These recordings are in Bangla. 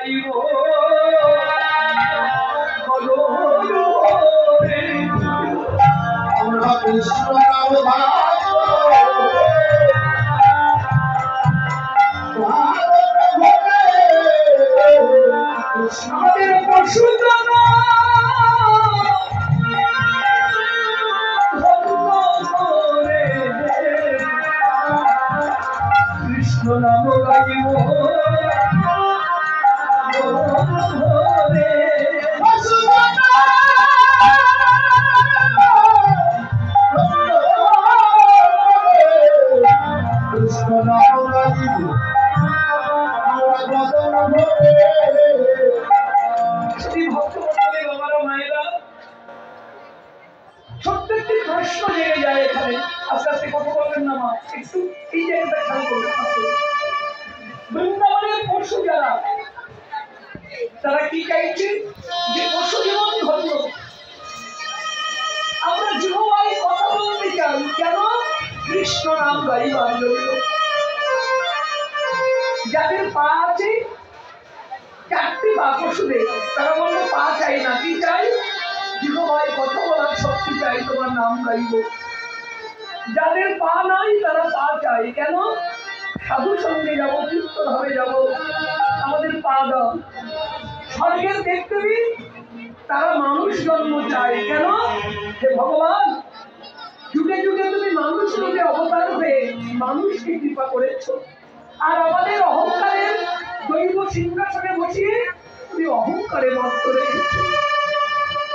গাইব আমরা কৃষ্ণ নাম আমাদের পশুদানা কৃষ্ণ নাম গাইব কৃষ্ণ নাম গাইব ছোট্ট একটি প্রশ্ন জেগে যায় এখানে। আস্তে আস্তে কথা বলবেন না মা, একটু এই জায়গাটা খেয়াল করবেন। বৃন্দাবনের পশু যারা, তারা কি চাইছে? যে পশু যেমন ধর্ম, আমরা জিহ্বায় কথা বলতে চাই কেন? কৃষ্ণ নাম গাইবার জন্য। যাদের পা আছে, চারটি পা পশুদের, তারা বললো পা চাই না, কি চাই? জিহ্বায় কথা বলার শক্তি চাই, তোমার নাম গাইব। যাদের পা নাই তারা পা চাই কেন? সাধু সঙ্গে যাবো, কীর্তন হবে যাবো, আমাদের পা দাও। স্বর্গের দেবদেবী, তারা মানুষ জন্ম চায় কেন? হে ভগবান, যুগে যুগে তুমি মানুষ রূপে অবতার হয়ে মানুষকে কৃপা করেছ, আর আমাদের অহংকারের দৈব সিংহাসনে বসিয়ে তুমি অহংকারে মত্ত রেখেছ।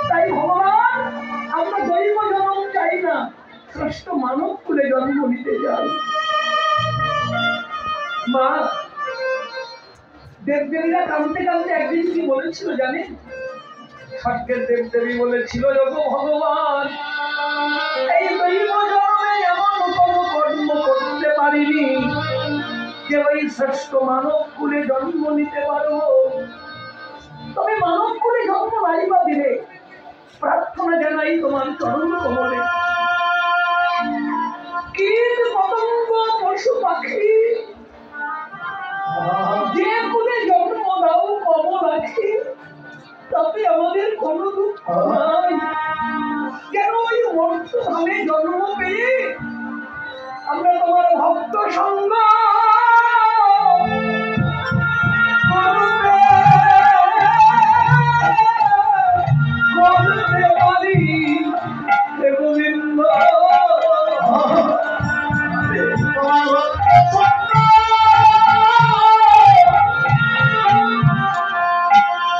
তাই ভগবান, আমরা দৈব জন্ম চাই না, শ্রেষ্ঠ মানব কুলে জন্ম নিতে চাই। মা, দেবদেবীরা কাঁদতে কাঁদতে একদিন কি বলেছিল জানেন? স্বর্গের দেবদেবী বলেছিল, ওগো ভগবান, এই দৈব জন্মে এমন কোনো কর্ম করতে পারিনি যে ওই শ্রেষ্ঠ মানব কুলে জন্ম নিতে পারবো। তবে মানব কুলে জন্ম নাইবা দিলে প্রার্থনা জানাই তোমার চরণ কমলে। কীট পতঙ্গ পশু পাখি যে কুলে জন্ম